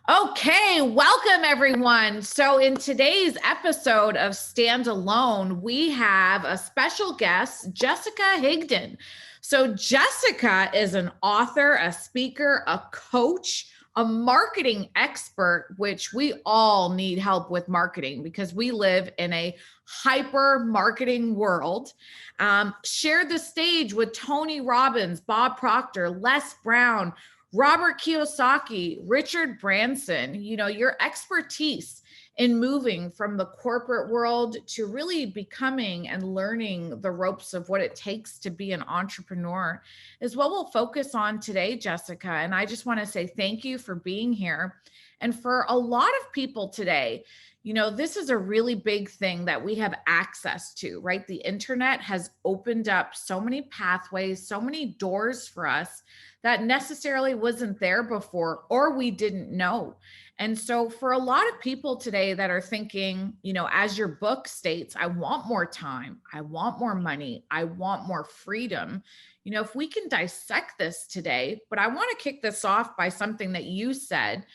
Okay, welcome everyone. So, in today's episode of Stand Alone, we have a special guest, Jessica Higdon. So, Jessica is an author, a speaker, a coach, a marketing expert, which we all need help with marketing because we live in a hyper marketing world. Shared the stage with Tony Robbins, Bob Proctor, Les Brown, Robert Kiyosaki, Richard Branson. Your expertise in moving from the corporate world to really becoming and learning the ropes of what it takes to be an entrepreneur is what we'll focus on today, Jessica. And I just want to say thank you for being here. And for a lot of people today, this is a really big thing that we have access to, right? The internet has opened up so many pathways, so many doors for us that necessarily wasn't there before or we didn't know. And so for a lot of people today that are thinking, as your book states, I want more time, I want more money, I want more freedom. If we can dissect this today, but I want to kick this off by something that you said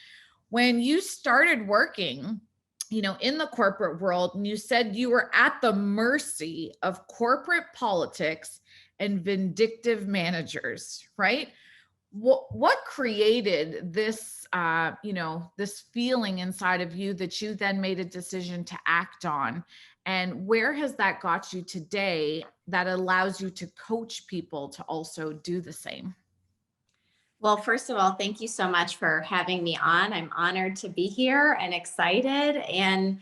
when you started working, in the corporate world, and you said you were at the mercy of corporate politics and vindictive managers, right? What created this this feeling inside of you that you then made a decision to act on, and where has that got you today that allows you to coach people to also do the same? Well, first of all, thank you so much for having me on. I'm honored to be here and excited. And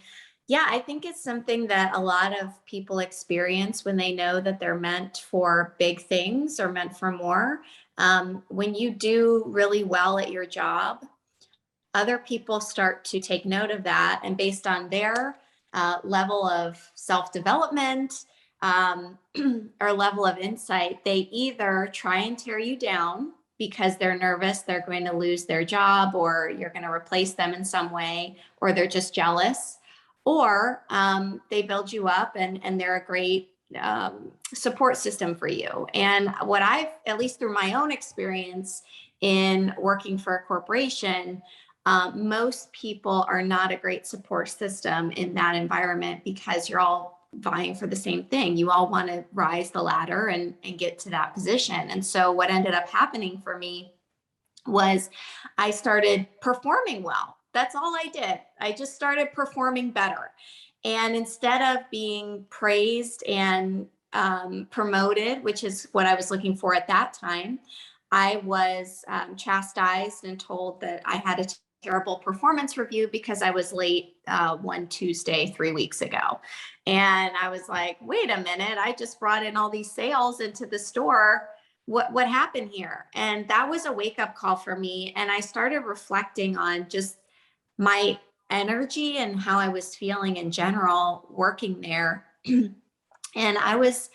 yeah, I think it's something that a lot of people experience when they know that they're meant for big things or meant for more. When you do really well at your job, other people start to take note of that. And based on their level of self development or level of insight, they either try and tear you down because they're nervous they're going to lose their job or you're going to replace them in some way, or they're just jealous, or they build you up and they're a great support system for you. And what I've, at least through my own experience in working for a corporation, most people are not a great support system in that environment because you're all vying for the same thing. You all want to rise the ladder and get to that position. And so what ended up happening for me was I started performing well. That's all I did. I just started performing better. And instead of being praised and promoted, which is what I was looking for at that time, I was chastised and told that I had a terrible performance review because I was late one Tuesday 3 weeks ago. And I was like, wait a minute, I just brought in all these sales into the store. What happened here? And that was a wake-up call for me. And I started reflecting on just my energy and how I was feeling in general working there. And I was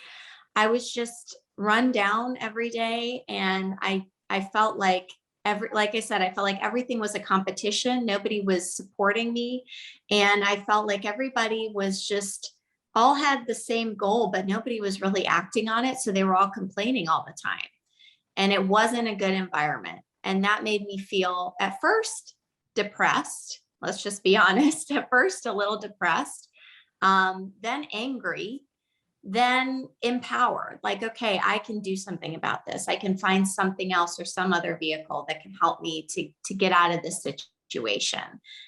just run down every day. And I felt like like I said, I felt like everything was a competition. Nobody was supporting me. And I felt like everybody was just all had the same goal, but nobody was really acting on it. So they were all complaining all the time. And it wasn't a good environment. And that made me feel at first depressed. Let's just be honest. At first, a little depressed, then angry, then empowered, like, okay, I can do something about this. I can find something else or some other vehicle that can help me to get out of this situation.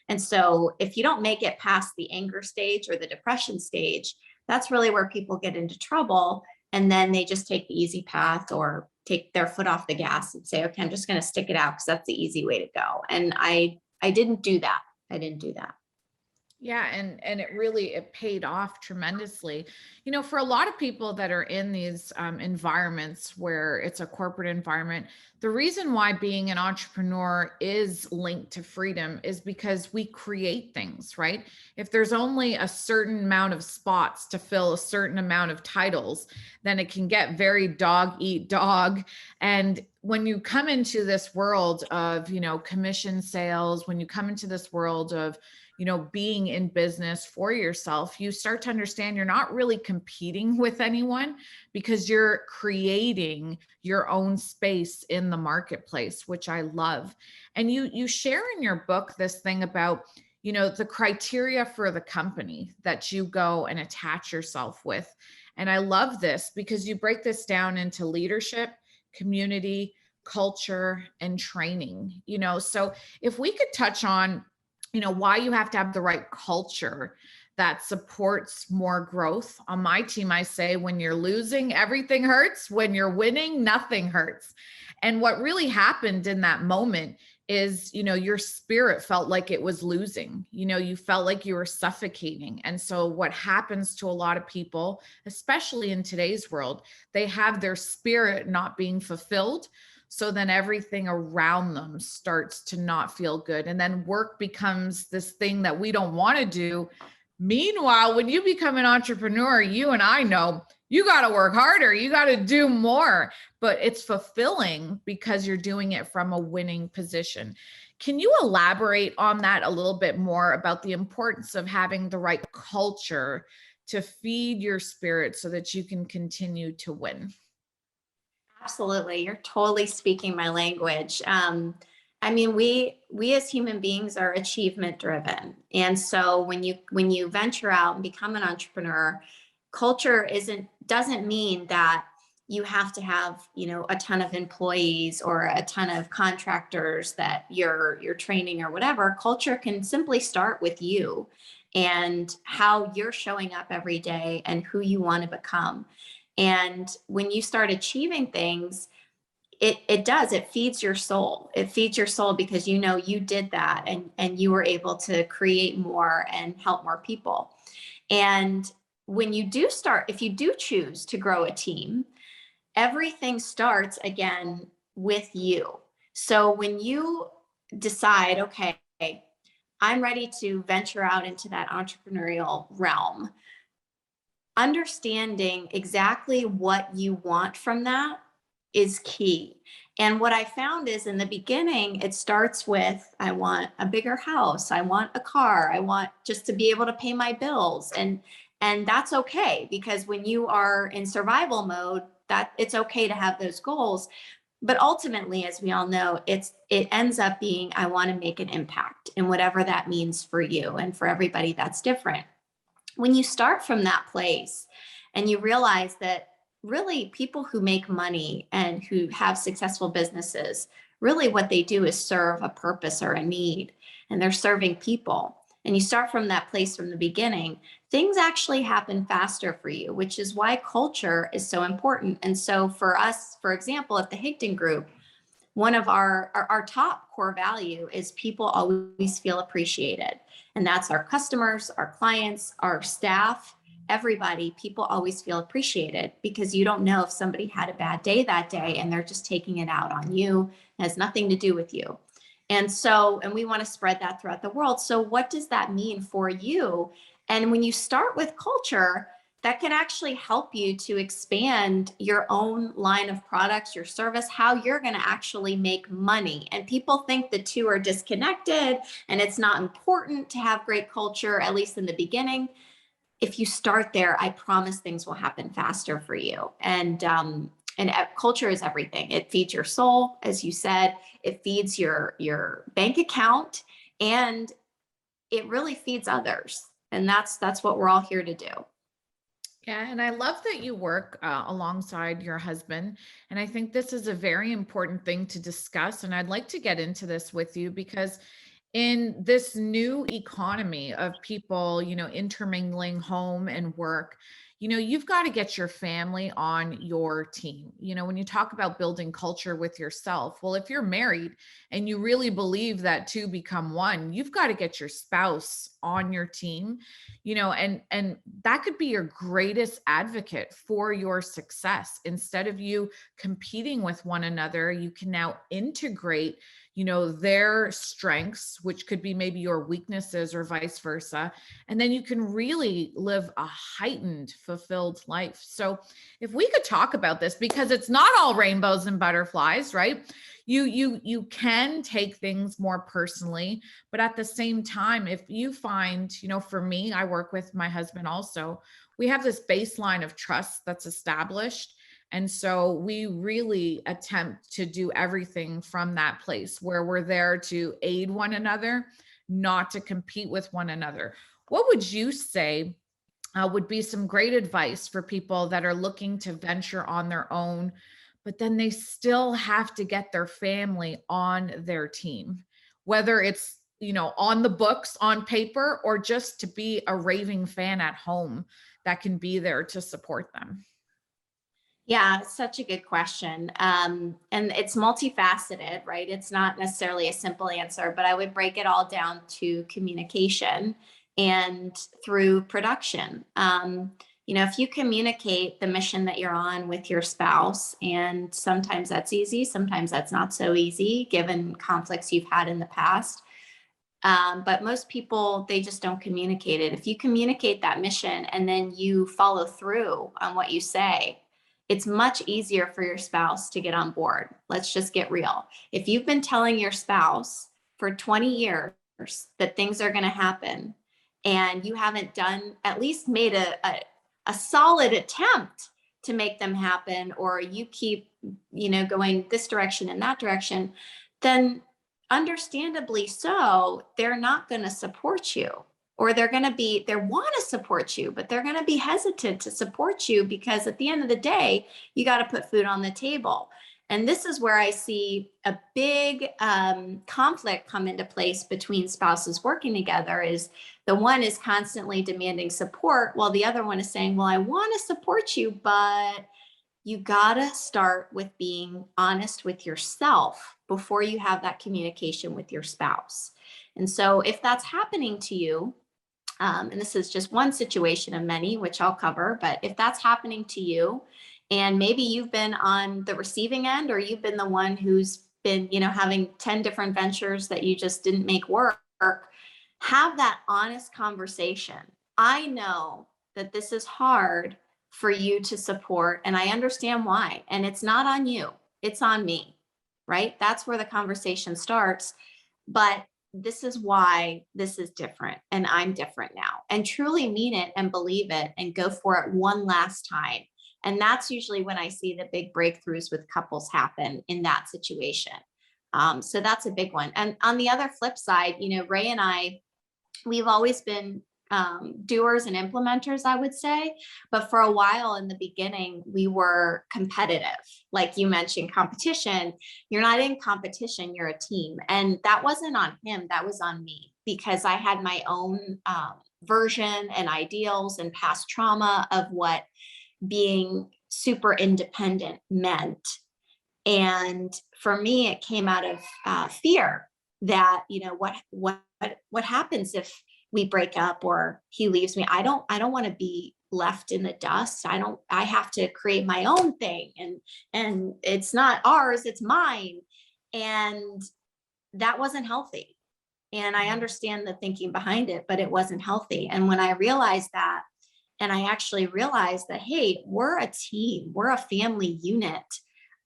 And so if you don't make it past the anger stage or the depression stage, that's really where people get into trouble. And then they just take the easy path or take their foot off the gas and say, okay, I'm just going to stick it out because that's the easy way to go. And I didn't do that. I didn't do that. Yeah, and it paid off tremendously. For a lot of people that are in these environments where it's a corporate environment, the reason why being an entrepreneur is linked to freedom is because we create things, right? If there's only a certain amount of spots to fill a certain amount of titles, then it can get very dog eat dog. And when you come into this world of, commission sales, when you come into this world of, being in business for yourself, you start to understand you're not really competing with anyone because you're creating your own space in the marketplace, which I love. And you share in your book this thing about, the criteria for the company that you go and attach yourself with. And I love this because you break this down into leadership, community, culture, and training. So if we could touch on, why you have to have the right culture that supports more growth. On my team, I say, when you're losing, everything hurts. When you're winning, nothing hurts. And what really happened in that moment is, your spirit felt like it was losing. You felt like you were suffocating. And so what happens to a lot of people, especially in today's world, they have their spirit not being fulfilled. So then everything around them starts to not feel good. And then work becomes this thing that we don't want to do. Meanwhile, when you become an entrepreneur, you and I know you got to work harder. You got to do more, but it's fulfilling because you're doing it from a winning position. Can you elaborate on that a little bit more about the importance of having the right culture to feed your spirit so that you can continue to win? Absolutely. You're totally speaking my language. I mean, we as human beings are achievement driven. And so when you venture out and become an entrepreneur, culture doesn't mean that you have to have, a ton of employees or a ton of contractors that you're training or whatever. Culture can simply start with you and how you're showing up every day and who you want to become. And when you start achieving things, it feeds your soul. It feeds your soul because you did that and you were able to create more and help more people. And if you do choose to grow a team, everything starts again with you. So when you decide, okay, I'm ready to venture out into that entrepreneurial realm, understanding exactly what you want from that is key. And what I found is in the beginning, it starts with, I want a bigger house. I want a car. I want just to be able to pay my bills. And that's okay, because when you are in survival mode, that it's okay to have those goals. But ultimately, as we all know, it ends up being, I want to make an impact, and whatever that means for you, and for everybody, that's different. When you start from that place and you realize that really people who make money and who have successful businesses, really what they do is serve a purpose or a need, and they're serving people. And you start from that place from the beginning, things actually happen faster for you, which is why culture is so important. And so for us, for example, at the Higdon Group, one of our top core value is people always feel appreciated. And that's our customers, our clients, our staff, everybody. People always feel appreciated, because you don't know if somebody had a bad day that day and they're just taking it out on you. It has nothing to do with you. And we want to spread that throughout the world. So what does that mean for you? And when you start with culture, that can actually help you to expand your own line of products, your service, how you're going to actually make money. And people think the two are disconnected and it's not important to have great culture, at least in the beginning. If you start there, I promise things will happen faster for you. And culture is everything. It feeds your soul, as you said. It feeds your bank account, and it really feeds others. And that's what we're all here to do. Yeah, and I love that you work alongside your husband. And I think this is a very important thing to discuss. And I'd like to get into this with you because in this new economy of people, intermingling home and work, you've got to get your family on your team. When you talk about building culture with yourself, well, if you're married and you really believe that two become one, you've got to get your spouse on your team, and that could be your greatest advocate for your success. Instead of you competing with one another, you can now integrate their strengths, which could be maybe your weaknesses or vice versa. And then you can really live a heightened, fulfilled life. So if we could talk about this, because it's not all rainbows and butterflies, right? You can take things more personally, but at the same time, if you find, for me, I work with my husband also, we have this baseline of trust that's established. And so we really attempt to do everything from that place where we're there to aid one another, not to compete with one another. What would you say would be some great advice for people that are looking to venture on their own, but then they still have to get their family on their team, whether it's, on the books, on paper, or just to be a raving fan at home that can be there to support them? Yeah, such a good question. And it's multifaceted, right? It's not necessarily a simple answer, but I would break it all down to communication and through production. If you communicate the mission that you're on with your spouse, and sometimes that's easy, sometimes that's not so easy given conflicts you've had in the past. But most people, they just don't communicate it. If you communicate that mission and then you follow through on what you say, it's much easier for your spouse to get on board. Let's just get real. If you've been telling your spouse for 20 years that things are going to happen and you haven't done, at least made a solid attempt to make them happen, or you keep, going this direction and that direction, then understandably so, they're not going to support you, or they want to support you, but they're going to be hesitant to support you because at the end of the day, you got to put food on the table. And this is where I see a big conflict come into place between spouses working together. Is the one is constantly demanding support while the other one is saying, well, I want to support you, but you gotta start with being honest with yourself before you have that communication with your spouse. And so if that's happening to you, and this is just one situation of many, which I'll cover, but if that's happening to you, and maybe you've been on the receiving end, or you've been the one who's been, having 10 different ventures that you just didn't make work, have that honest conversation. I know that this is hard for you to support, and I understand why. And it's not on you, it's on me, right? That's where the conversation starts. But this is why this is different, and I'm different now, and truly mean it and believe it and go for it one last time. And that's usually when I see the big breakthroughs with couples happen in that situation. So that's a big one. And on the other flip side, Ray and I, we've always been doers and implementers, I would say. But for a while in the beginning, we were competitive. Like you mentioned, competition. You're not in competition, you're a team. And that wasn't on him, that was on me, because I had my own version and ideals and past trauma of what being super independent meant. And for me, it came out of fear that, what happens if we break up or he leaves me? I don't want to be left in the dust. I have to create my own thing, and it's not ours, it's mine. And that wasn't healthy. And I understand the thinking behind it, but it wasn't healthy. And when I realized that, and I actually realized that, hey, we're a team, we're a family unit.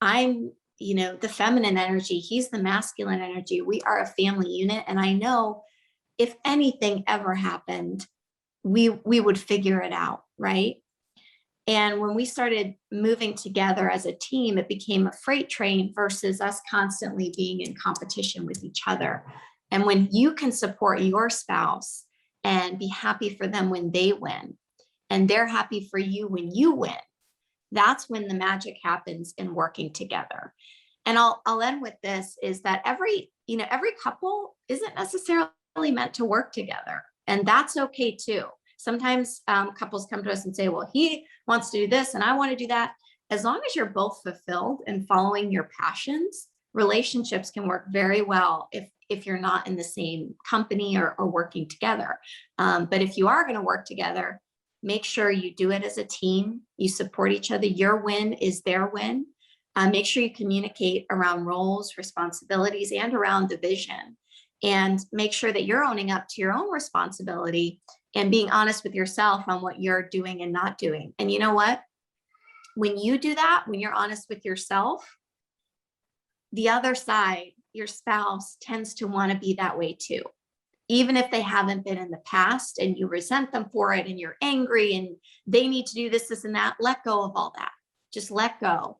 I'm, the feminine energy, he's the masculine energy. We are a family unit. And I know if anything ever happened, we would figure it out, right? And when we started moving together as a team, it became a freight train versus us constantly being in competition with each other. And when you can support your spouse and be happy for them when they win, and they're happy for you when you win, that's when the magic happens in working together. And I'll end with this, is that every couple isn't necessarily meant to work together. And that's okay too. Sometimes couples come to us and say, well, he wants to do this and I want to do that. As long as you're both fulfilled and following your passions, relationships can work very well if you're not in the same company or working together. But if you are going to work together, make sure you do it as a team. You support each other. Your win is their win. Make sure you communicate around roles, responsibilities, and around the vision. And make sure that you're owning up to your own responsibility and being honest with yourself on what you're doing and not doing. And you know what? When you do that, when you're honest with yourself, the other side, your spouse, tends to want to be that way too. Even if they haven't been in the past and you resent them for it and you're angry and they need to do this, this, and that, let go of all that. Just let go.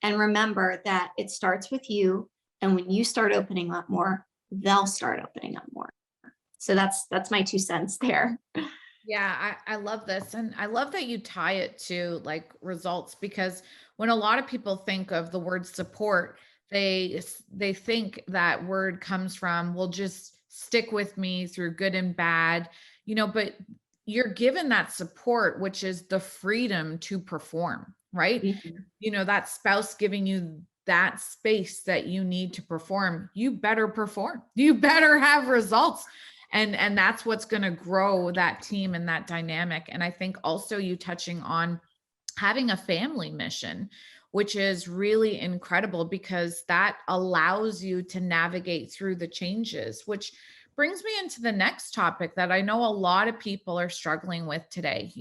And remember that it starts with you. And when you start opening up more, they'll start opening up more. So that's my 2 cents there. Yeah, I love this. And I love that you tie it to like results, because when a lot of people think of the word support, they think that word comes from, well, just stick with me through good and bad, but you're given that support, which is the freedom to perform, right? Mm-hmm. That spouse giving you that space that you need to perform, you better perform. You better have results. And that's what's going to grow that team and that dynamic. And I think also you touching on having a family mission, which is really incredible, because that allows you to navigate through the changes, which brings me into the next topic that I know a lot of people are struggling with today.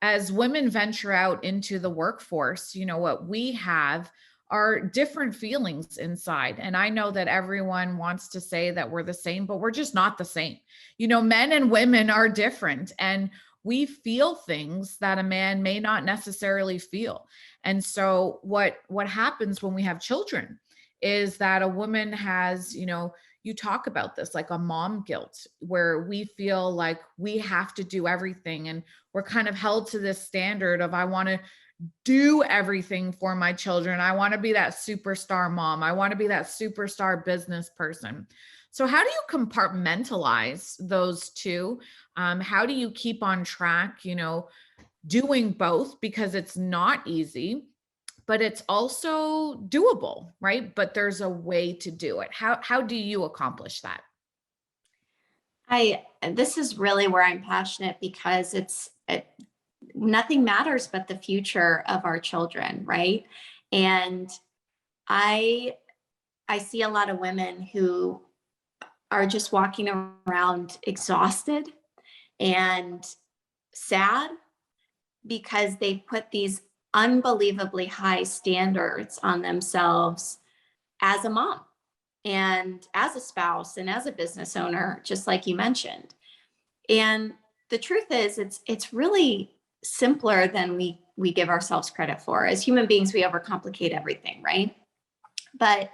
As women venture out into the workforce, what we have are different feelings inside. And I know that everyone wants to say that we're the same, but we're just not the same. Men and women are different, and we feel things that a man may not necessarily feel. And so what happens when we have children is that a woman has, you talk about this, like a mom guilt, where we feel like we have to do everything, and we're kind of held to this standard of, I want to do everything for my children. I want to be that superstar mom. I want to be that superstar business person. So how do you compartmentalize those two? How do you keep on track, doing both? Because it's not easy, but it's also doable, right? But there's a way to do it. How do you accomplish that? This is really where I'm passionate, because nothing matters but the future of our children, right? And I see a lot of women who are just walking around exhausted and sad because they put these unbelievably high standards on themselves as a mom and as a spouse and as a business owner, just like you mentioned. And the truth is, it's really simpler than we give ourselves credit for. As human beings, we overcomplicate everything, right? But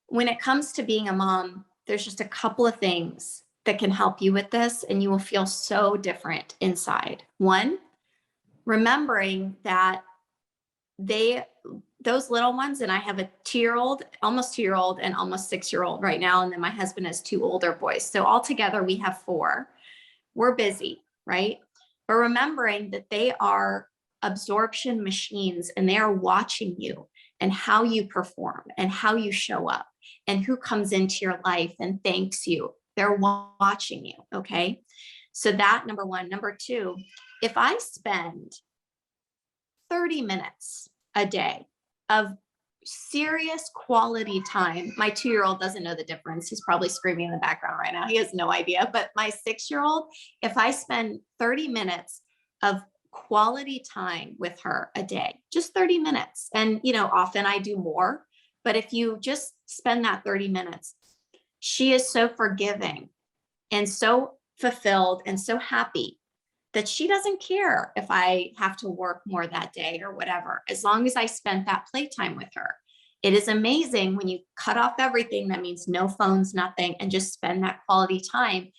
when it comes to being a mom, there's just a couple of things that can help you with this, and you will feel so different inside. One, remembering that those little ones, and I have a 2-year-old, almost 2-year-old, and almost 6-year-old right now, and then my husband has 2 older boys. So altogether, we have 4. We're busy, right? But remembering that they are absorption machines, and they are watching you and how you perform and how you show up and who comes into your life and thanks you. They're watching you, okay? So that, number one. Number two, if I spend 30 minutes a day of serious quality time. My 2-year-old doesn't know the difference. He's probably screaming in the background right now. He has no idea. But my 6-year-old, if I spend 30 minutes of quality time with her a day, just 30 minutes, and often I do more, but if you just spend that 30 minutes, she is so forgiving and so fulfilled and so happy that she doesn't care if I have to work more that day or whatever, as long as I spent that playtime with her. It is amazing when you cut off everything, that means no phones, nothing, and just spend that quality time,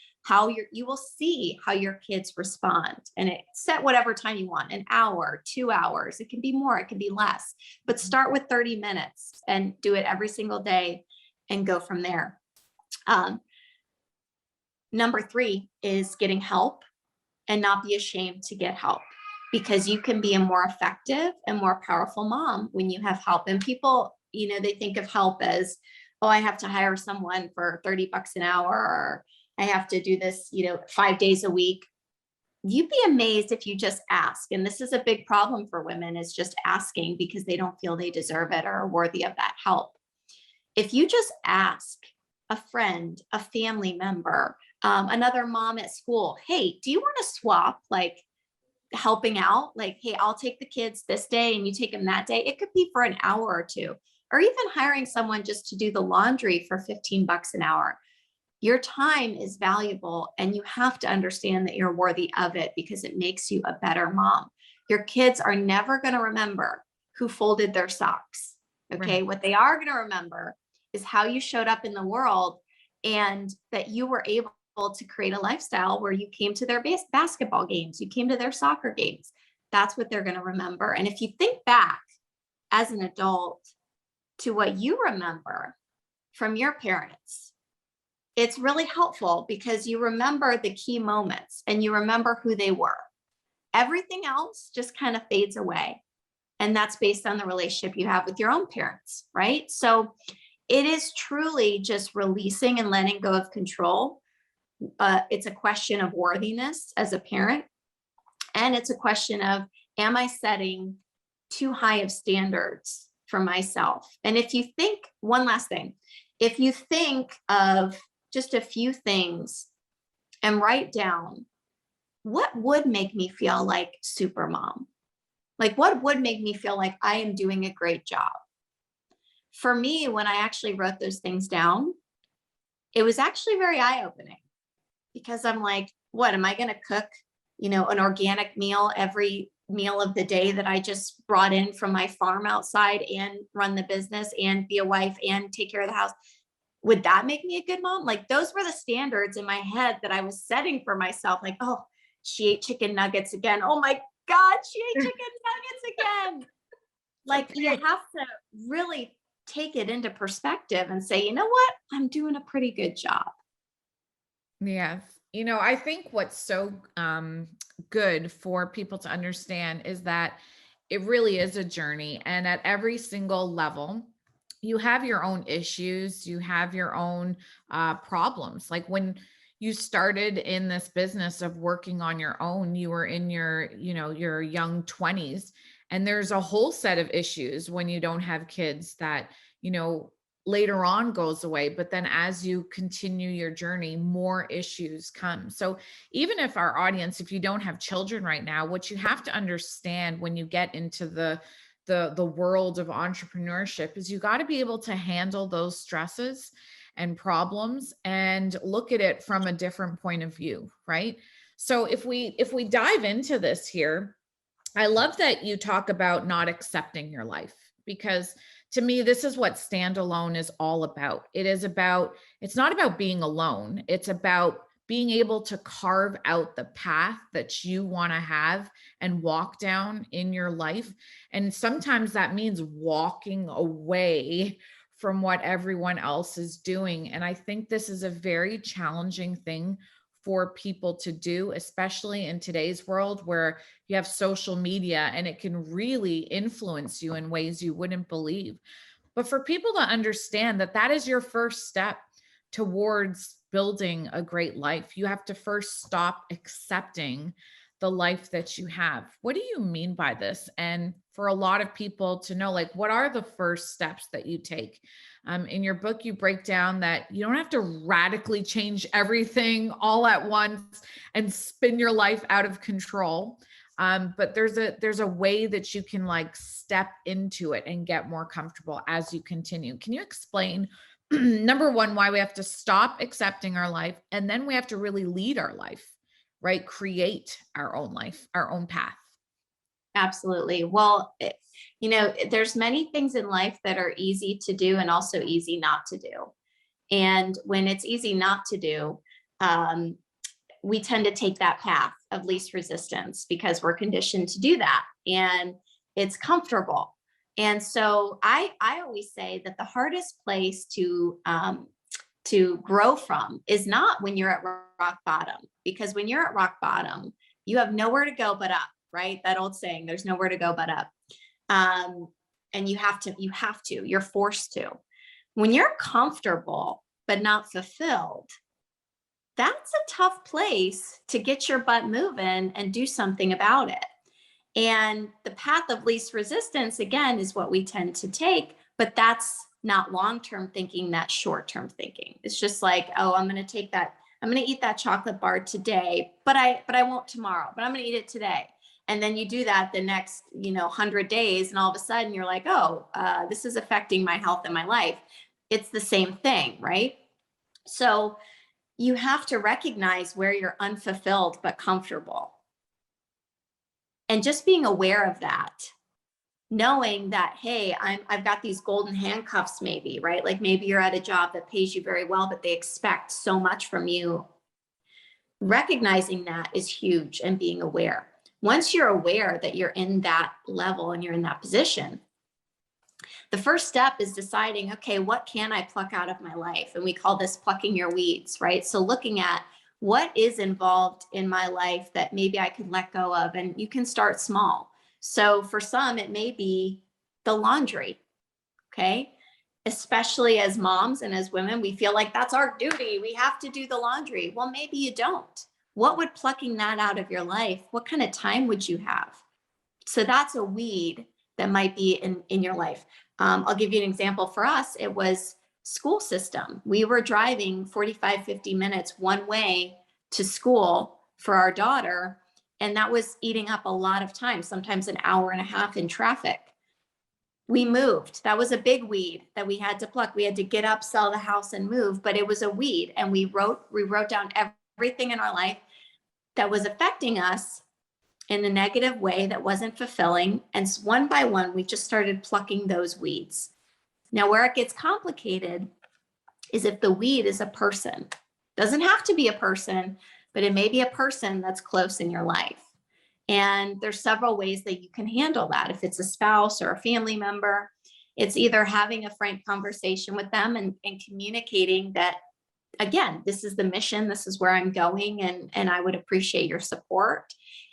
you will see how your kids respond. And set whatever time you want, an hour, 2 hours, it can be more, it can be less, but start with 30 minutes and do it every single day and go from there. Number 3 is getting help, and not be ashamed to get help, because you can be a more effective and more powerful mom when you have help. And people, they think of help as, oh, I have to hire someone for $30 an hour, or I have to do this, 5 days a week. you'd be amazed if you just ask. And this is a big problem for women, is just asking because they don't feel they deserve it or are worthy of that help. If you just ask a friend, a family member, another mom at school, hey, do you want to swap, like helping out? Like, hey, I'll take the kids this day and you take them that day. It could be for an hour or two, or even hiring someone just to do the laundry for 15 bucks an hour. Your time is valuable, and you have to understand that you're worthy of it because it makes you a better mom. Your kids are never going to remember who folded their socks. Okay. Right. What they are going to remember is how you showed up in the world, and that you were able to create a lifestyle where you came to their basketball games, you came to their soccer games. That's what they're going to remember. And if you think back as an adult to what you remember from your parents, it's really helpful because you remember the key moments and you remember who they were. Everything else just kind of fades away. And that's based on the relationship you have with your own parents, right? So it is truly just releasing and letting go of control. It's a question of worthiness as a parent. And it's a question of, am I setting too high of standards for myself? And if you think, one last thing, if you think of just a few things and write down, what would make me feel like super mom? Like, what would make me feel like I am doing a great job? For me, when I actually wrote those things down, it was actually very eye-opening, because I'm like, what, am I going to cook, an organic meal every meal of the day that I just brought in from my farm outside and run the business and be a wife and take care of the house? Would that make me a good mom? Like, those were the standards in my head that I was setting for myself. Like, oh, she ate chicken nuggets again. Oh my God, she ate chicken nuggets again. Like, you have to really take it into perspective and say, you know what? I'm doing a pretty good job. Yes. I think what's so good for people to understand is that it really is a journey. And at every single level, you have your own issues, you have your own problems. Like when you started in this business of working on your own, you were in your young 20s. And there's a whole set of issues when you don't have kids that, later on goes away. But then as you continue your journey, more issues come. So even if our audience, if you don't have children right now, what you have to understand when you get into the world of entrepreneurship is you got to be able to handle those stresses and problems and look at it from a different point of view, right? So if we dive into this here, I love that you talk about not accepting your life, because to me, this is what standalone is all about. It's not about being alone. It's about being able to carve out the path that you want to have and walk down in your life. And sometimes that means walking away from what everyone else is doing. And I think this is a very challenging thing for people to do, especially in today's world where you have social media and it can really influence you in ways you wouldn't believe. But for people to understand that that is your first step towards building a great life, you have to first stop accepting the life that you have. What do you mean by this? And for a lot of people to know, like, what are the first steps that you take? In your book, you break down that you don't have to radically change everything all at once and spin your life out of control. But there's a way that you can like step into it and get more comfortable as you continue. Can you explain, number one, why we have to stop accepting our life, and then we have to really lead our life, right? Create our own life, our own path. Absolutely. Well, there's many things in life that are easy to do and also easy not to do. And when it's easy not to do, we tend to take that path of least resistance because we're conditioned to do that and it's comfortable. And so I always say that the hardest place to grow from is not when you're at rock bottom, because when you're at rock bottom, you have nowhere to go but up, right? That old saying, there's nowhere to go but up. And you're forced to. When you're comfortable but not fulfilled, that's a tough place to get your butt moving and do something about it. And the path of least resistance, again, is what we tend to take, but that's not long-term thinking, that's short-term thinking. It's just like, oh, I'm going to eat that chocolate bar today, but I won't tomorrow, but I'm going to eat it today. And then you do that the next, 100 days, and all of a sudden you're like, oh, this is affecting my health and my life. It's the same thing, right? So you have to recognize where you're unfulfilled but comfortable. And just being aware of that, knowing that, hey, I've got these golden handcuffs, maybe, right? Like maybe you're at a job that pays you very well, but they expect so much from you. Recognizing that is huge, and being aware. Once you're aware that you're in that level and you're in that position, the first step is deciding, okay, what can I pluck out of my life? And we call this plucking your weeds, right? So looking at what is involved in my life that maybe I could let go of, and you can start small. So for some, it may be the laundry, okay? Especially as moms and as women, we feel like that's our duty. We have to do the laundry. Well, maybe you don't. What would plucking that out of your life, what kind of time would you have? So that's a weed that might be in your life. I'll give you an example. For us, it was school system. We were driving 45, 50 minutes one way to school for our daughter, and that was eating up a lot of time, sometimes an hour and a half in traffic. We moved. That was a big weed that we had to pluck. We had to get up, sell the house, and move, but it was a weed. And we wrote down everything in our life that was affecting us in a negative way that wasn't fulfilling. And one by one, we just started plucking those weeds. Now, where it gets complicated is if the weed is a person. Doesn't have to be a person, but it may be a person that's close in your life. And there's several ways that you can handle that. If it's a spouse or a family member, it's either having a frank conversation with them and communicating that, again, this is the mission, this is where I'm going, and I would appreciate your support.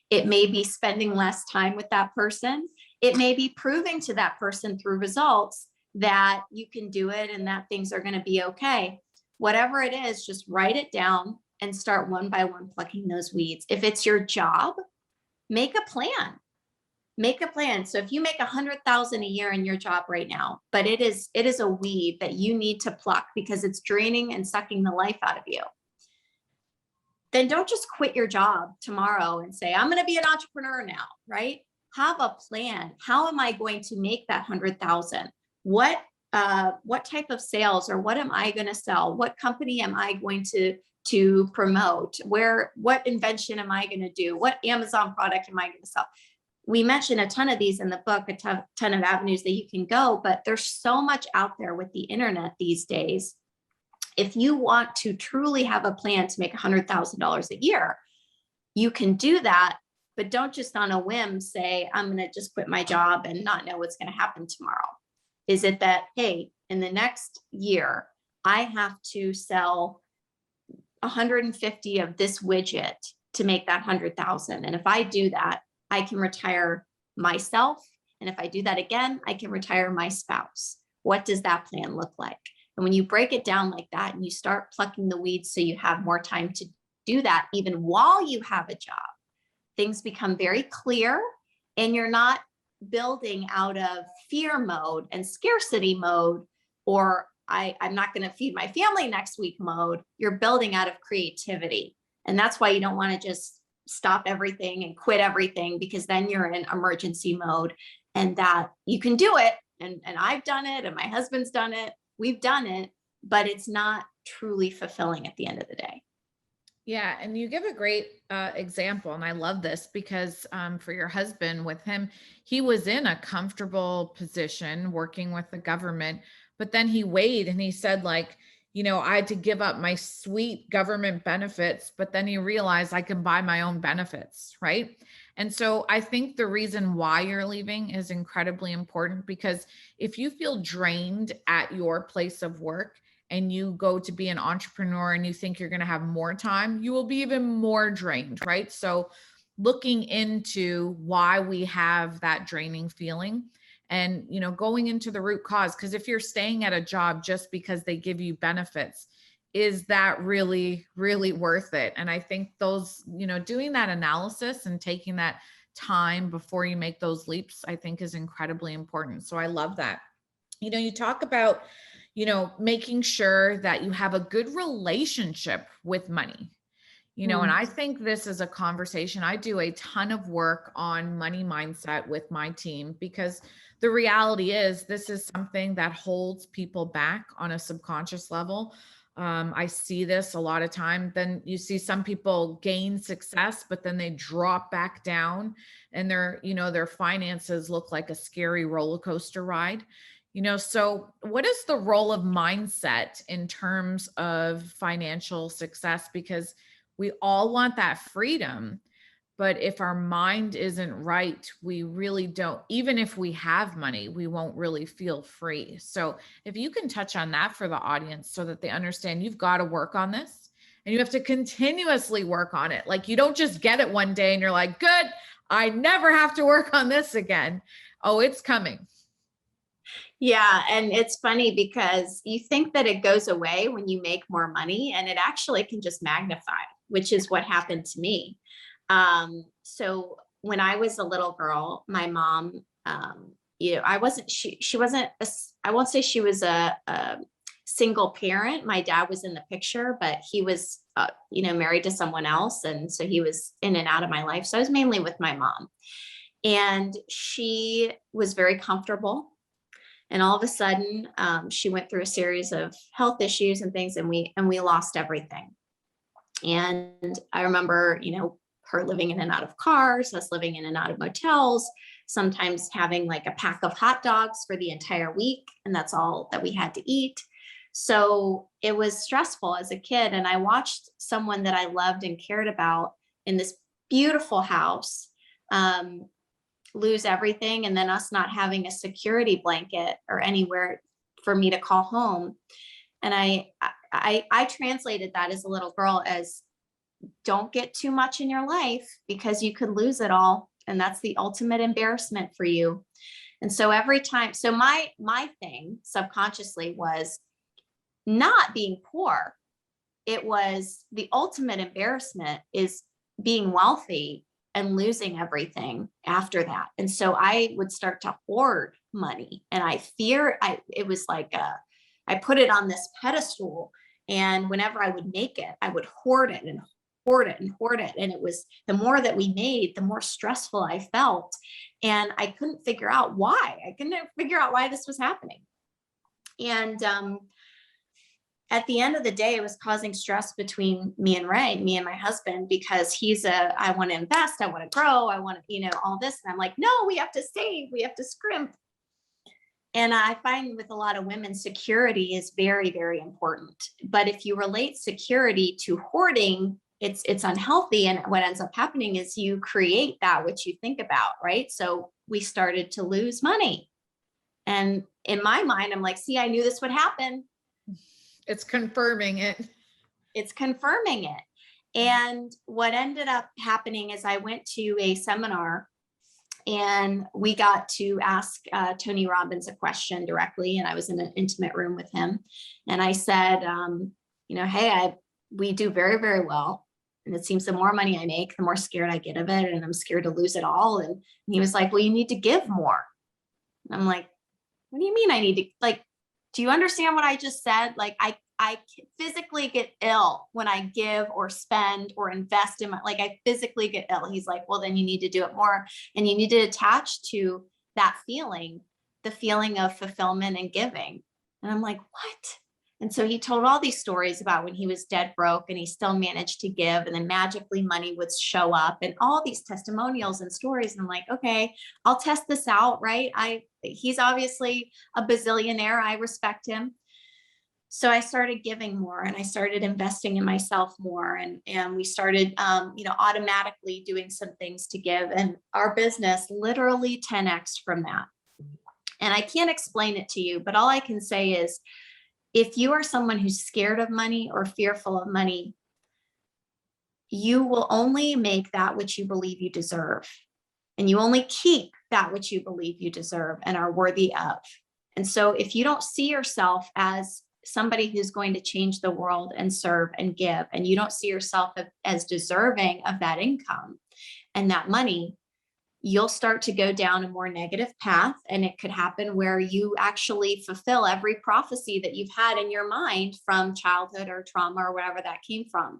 It may be spending less time with that person. It may be proving to that person through results that you can do it and that things are going to be okay. Whatever it is, just write it down and start one by one plucking those weeds. If it's your job, make a plan. Make a plan. So if you make $100,000 a year in your job right now, but it is a weed that you need to pluck because it's draining and sucking the life out of you, then don't just quit your job tomorrow and say, I'm going to be an entrepreneur now, right? Have a plan. How am I going to make that 100,000? What type of sales, or what am I going to sell? What company am I going to promote? What invention am I going to do? What Amazon product am I going to sell? We mentioned a ton of these in the book, a ton of avenues that you can go, but there's so much out there with the internet these days. If you want to truly have a plan to make $100,000 a year, you can do that, but don't just on a whim say, I'm going to just quit my job and not know what's going to happen tomorrow. Is it that, hey, in the next year, I have to sell 150 of this widget to make that 100,000. And if I do that, I can retire myself. And if I do that again, I can retire my spouse. What does that plan look like? And when you break it down like that and you start plucking the weeds so you have more time to do that, even while you have a job, things become very clear, and you're not building out of fear mode and scarcity mode, or I'm not going to feed my family next week mode. You're building out of creativity. And that's why you don't want to just stop everything and quit everything, because then you're in emergency mode, and that you can do it. And I've done it, and my husband's done it. We've done it, but it's not truly fulfilling at the end of the day. Yeah. And you give a great example. And I love this because for your husband, with him, he was in a comfortable position working with the government, but then he weighed and he said, like, I had to give up my sweet government benefits, but then he realized I can buy my own benefits. Right. And so I think the reason why you're leaving is incredibly important, because if you feel drained at your place of work and you go to be an entrepreneur and you think you're going to have more time, you will be even more drained, right? So looking into why we have that draining feeling and, going into the root cause, because if you're staying at a job just because they give you benefits, is that really, really worth it? And I think those, doing that analysis and taking that time before you make those leaps, I think is incredibly important. So I love that. You talk about, making sure that you have a good relationship with money. And I think this is a conversation. I do a ton of work on money mindset with my team, because the reality is this is something that holds people back on a subconscious level. I see this a lot of time. Then you see some people gain success, but then they drop back down, and their finances look like a scary roller coaster ride. So what is the role of mindset in terms of financial success? Because we all want that freedom, but if our mind isn't right, we really don't. Even if we have money, we won't really feel free. So if you can touch on that for the audience so that they understand you've got to work on this and you have to continuously work on it. Like, you don't just get it one day and you're like, good, I never have to work on this again. Oh, it's coming. Yeah. And it's funny because you think that it goes away when you make more money, and it actually can just magnify, which is what happened to me. So when I was a little girl, my mom, she wasn't, I won't say she was a single parent. My dad was in the picture, but he was, married to someone else. And so he was in and out of my life. So I was mainly with my mom, and she was very comfortable. And all of a sudden, she went through a series of health issues and things, and we lost everything. And I remember, her living in and out of cars, us living in and out of motels, sometimes having like a pack of hot dogs for the entire week, and that's all that we had to eat. So it was stressful as a kid. And I watched someone that I loved and cared about in this beautiful house lose everything, and then us not having a security blanket or anywhere for me to call home. And I translated that as a little girl as, don't get too much in your life because you could lose it all, and that's the ultimate embarrassment for you. And so every time, so my thing subconsciously was not being poor. It was the ultimate embarrassment is being wealthy and losing everything after that. And so I would start to hoard money, and it was like I put it on this pedestal, and whenever I would make it, I would hoard it and hoard it and hoard it. And it was, the more that we made, the more stressful I felt. And I couldn't figure out why. I couldn't figure out why this was happening. And at the end of the day, it was causing stress between me and my husband, because I want to invest, I want to grow, I want to, all this. And I'm like, no, we have to save, we have to scrimp. And I find with a lot of women, security is very, very important. But if you relate security to hoarding, it's unhealthy. And what ends up happening is you create that which you think about, right? So we started to lose money. And in my mind, I'm like, see, I knew this would happen. It's confirming it. It's confirming it. And what ended up happening is I went to a seminar, and we got to ask Tony Robbins a question directly. And I was in an intimate room with him. And I said, hey, we do very, very well. And it seems the more money I make, the more scared I get of it. And I'm scared to lose it all. And he was like, well, you need to give more. And I'm like, what do you mean I need to, like, do you understand what I just said? Like, I physically get ill when I give or spend or invest in I physically get ill. He's like, well, then you need to do it more. And you need to attach to that feeling, the feeling of fulfillment and giving. And I'm like, what? And so he told all these stories about when he was dead broke and he still managed to give, and then magically money would show up, and all these testimonials and stories. And I'm like, okay, I'll test this out. Right. He's obviously a bazillionaire. I respect him. So I started giving more, and I started investing in myself more. And we started, automatically doing some things to give, and our business literally 10x from that. And I can't explain it to you, but all I can say is, if you are someone who's scared of money or fearful of money, you will only make that which you believe you deserve. And you only keep that which you believe you deserve and are worthy of. And so if you don't see yourself as somebody who's going to change the world and serve and give, and you don't see yourself as deserving of that income and that money, you'll start to go down a more negative path. And it could happen where you actually fulfill every prophecy that you've had in your mind from childhood or trauma or wherever that came from.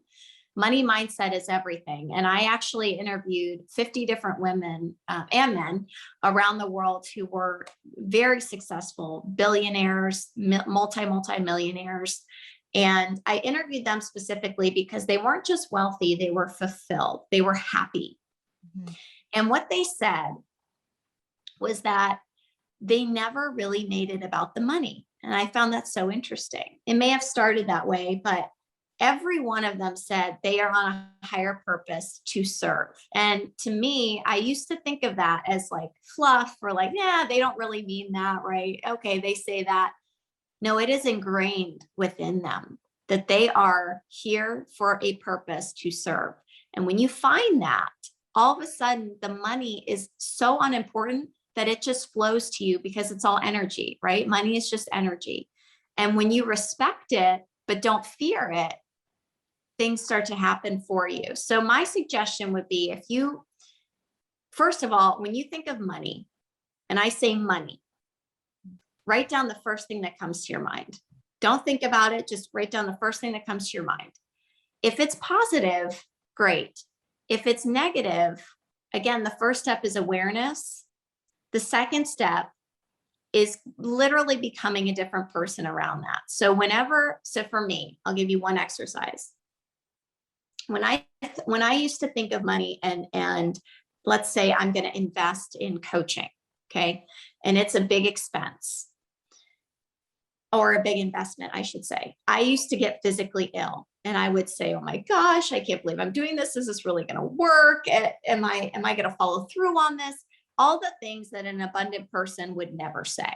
Money mindset is everything. And I actually interviewed 50 different women and men around the world who were very successful, billionaires, multi-millionaires. And I interviewed them specifically because they weren't just wealthy, they were fulfilled, they were happy. Mm-hmm. And what they said was that they never really made it about the money. And I found that so interesting. It may have started that way, but every one of them said they are on a higher purpose to serve. And to me, I used to think of that as like fluff, or like, yeah, they don't really mean that, right? Okay, they say that. No, it is ingrained within them that they are here for a purpose to serve. And when you find that, all of a sudden the money is so unimportant that it just flows to you because it's all energy, right? Money is just energy. And when you respect it, but don't fear it, things start to happen for you. So my suggestion would be, if you, first of all, when you think of money, and I say money, write down the first thing that comes to your mind. Don't think about it, just write down the first thing that comes to your mind. If it's positive, great. If it's negative, again, the first step is awareness. The second step is literally becoming a different person around that. So for me, I'll give you one exercise. When I used to think of money and let's say I'm going to invest in coaching, okay? And it's a big expense, or a big investment, I should say. I used to get physically ill, and I would say, oh my gosh, I can't believe I'm doing this. Is this really going to work? Am I going to follow through on this? All the things that an abundant person would never say.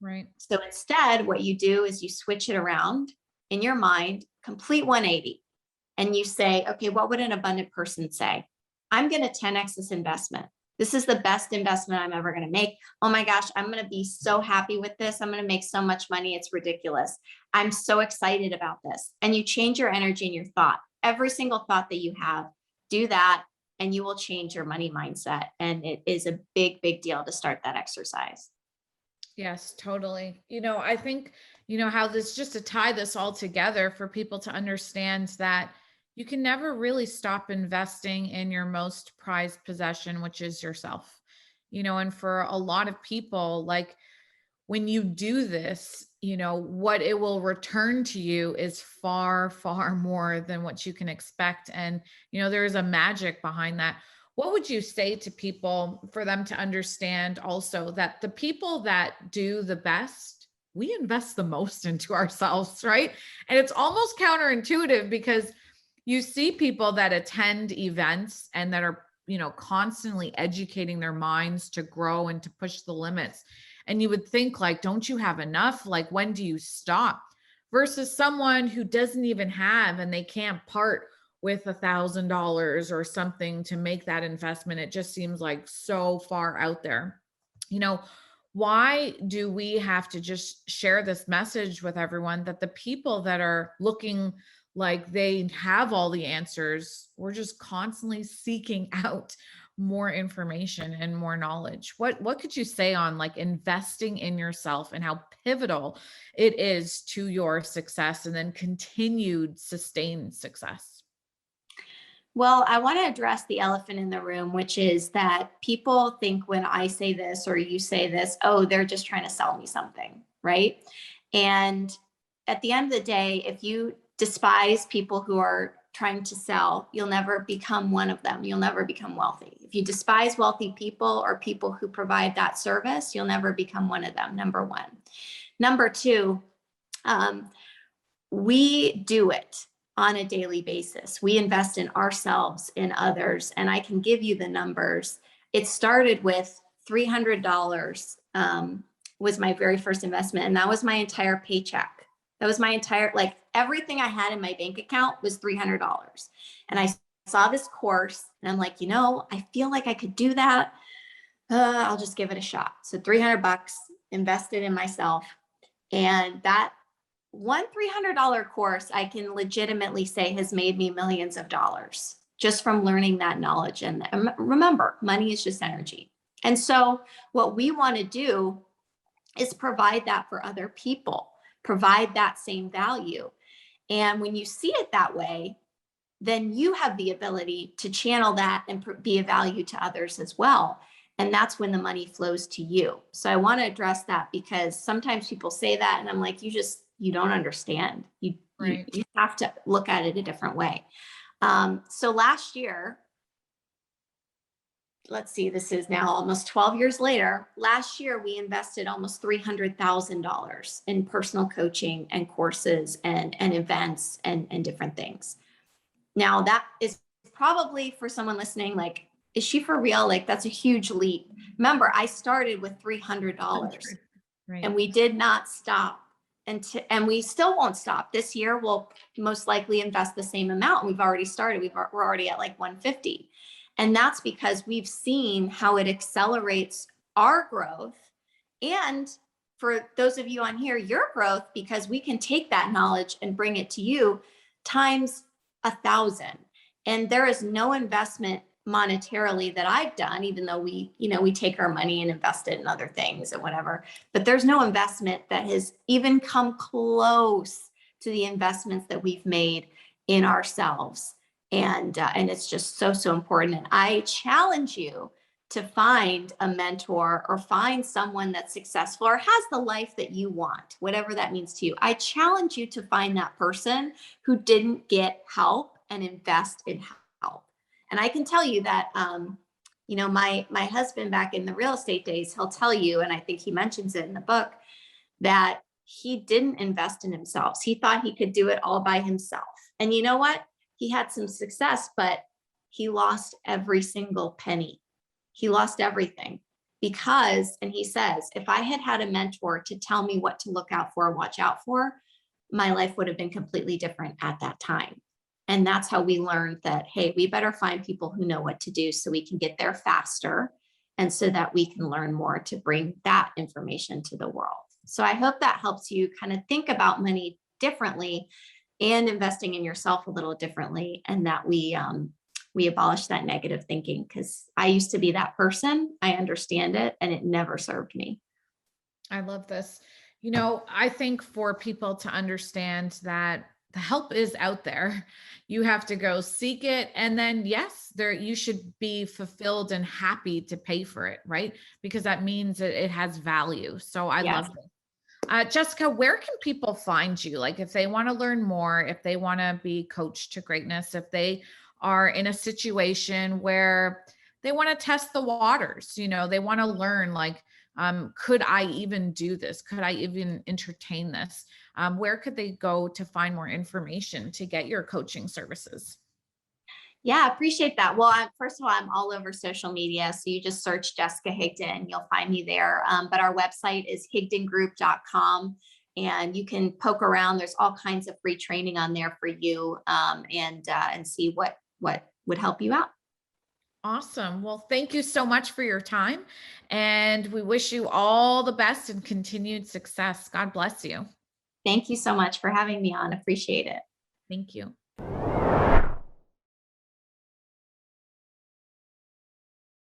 Right. So instead, what you do is you switch it around in your mind, complete 180. And you say, okay, what would an abundant person say? I'm going to 10x this investment. This is the best investment I'm ever going to make. Oh my gosh, I'm going to be so happy with this. I'm going to make so much money. It's ridiculous. I'm so excited about this. And you change your energy and your thought. Every single thought that you have, do that, and you will change your money mindset. And it is a big, big deal to start that exercise. Yes, totally. I think, how this, just to tie this all together for people to understand that you can never really stop investing in your most prized possession, which is yourself. And for a lot of people, like, when you do this, what it will return to you is far, far more than what you can expect. And, there is a magic behind that. What would you say to people for them to understand also that the people that do the best, we invest the most into ourselves, right? And it's almost counterintuitive, because you see people that attend events and that are, constantly educating their minds to grow and to push the limits. And you would think, like, don't you have enough? Like, when do you stop? Versus someone who doesn't even have, and they can't part with $1,000 or something to make that investment. It just seems like so far out there. Why do we have to just share this message with everyone that the people that are looking like they have all the answers, we're just constantly seeking out more information and more knowledge? What could you say on, like, investing in yourself and how pivotal it is to your success and then continued sustained success? Well, I want to address the elephant in the room, which is that people think when I say this or you say this, oh, they're just trying to sell me something, right? And at the end of the day, if you despise people who are trying to sell, you'll never become one of them. You'll never become wealthy. If you despise wealthy people or people who provide that service, you'll never become one of them, number one. Number two, we do it on a daily basis. We invest in ourselves, in others, and I can give you the numbers. It started with $300 was my very first investment, and that was my entire paycheck. That was my entire, like, everything I had in my bank account was $300. And I saw this course and I'm like, I feel like I could do that. I'll just give it a shot. So $300 invested in myself. And that one $300 course, I can legitimately say has made me millions of dollars just from learning that knowledge. And remember, money is just energy. And so what we want to do is provide that for other people, provide that same value. And when you see it that way, then you have the ability to channel that and be a value to others as well. And that's when the money flows to you. So I want to address that, because sometimes people say that and I'm like, you don't understand. Right. You have to look at it a different way. So last year, let's see, this is now almost 12 years later. Last year, we invested almost $300,000 in personal coaching and courses and events and different things. Now, that is probably, for someone listening, like, is she for real? Like, that's a huge leap. Remember, I started with $300 Right. and we did not stop. And we still won't stop. This year, we'll most likely invest the same amount. We've already started. We're already at like 150. And that's because we've seen how it accelerates our growth. And for those of you on here, your growth, because we can take that knowledge and bring it to you times 1,000. And there is no investment monetarily that I've done, even though we take our money and invest it in other things and whatever, but there's no investment that has even come close to the investments that we've made in ourselves. And it's just so important. And I challenge you to find a mentor or find someone that's successful or has the life that you want, whatever that means to you. I challenge you to find that person who didn't get help and invest in help. And I can tell you that, my husband back in the real estate days, he'll tell you, and I think he mentions it in the book, that he didn't invest in himself. He thought he could do it all by himself. And you know what? He had some success, but he lost every single penny. He lost everything because, and he says, if I had had a mentor to tell me what to look out for, watch out for, my life would have been completely different at that time. And that's how we learned that, hey, we better find people who know what to do so we can get there faster and so that we can learn more to bring that information to the world. So I hope that helps you kind of think about money differently and investing in yourself a little differently, and that we abolish that negative thinking, because I used to be that person. I understand it, and it never served me. I love this. I think for people to understand that the help is out there, you have to go seek it. And then, yes, you should be fulfilled and happy to pay for it, right? Because that means it has value. So I Yes. love it. Jessica, where can people find you? Like, if they want to learn more, if they want to be coached to greatness, if they are in a situation where they want to test the waters, they want to learn, like, could I even do this? Could I even entertain this? Where could they go to find more information to get your coaching services? Yeah, I appreciate that. Well, first of all, I'm all over social media. So you just search Jessica Higdon, you'll find me there. But our website is higdongroup.com, and you can poke around. There's all kinds of free training on there for you, and see what would help you out. Awesome. Well, thank you so much for your time. And we wish you all the best and continued success. God bless you. Thank you so much for having me on. Appreciate it. Thank you.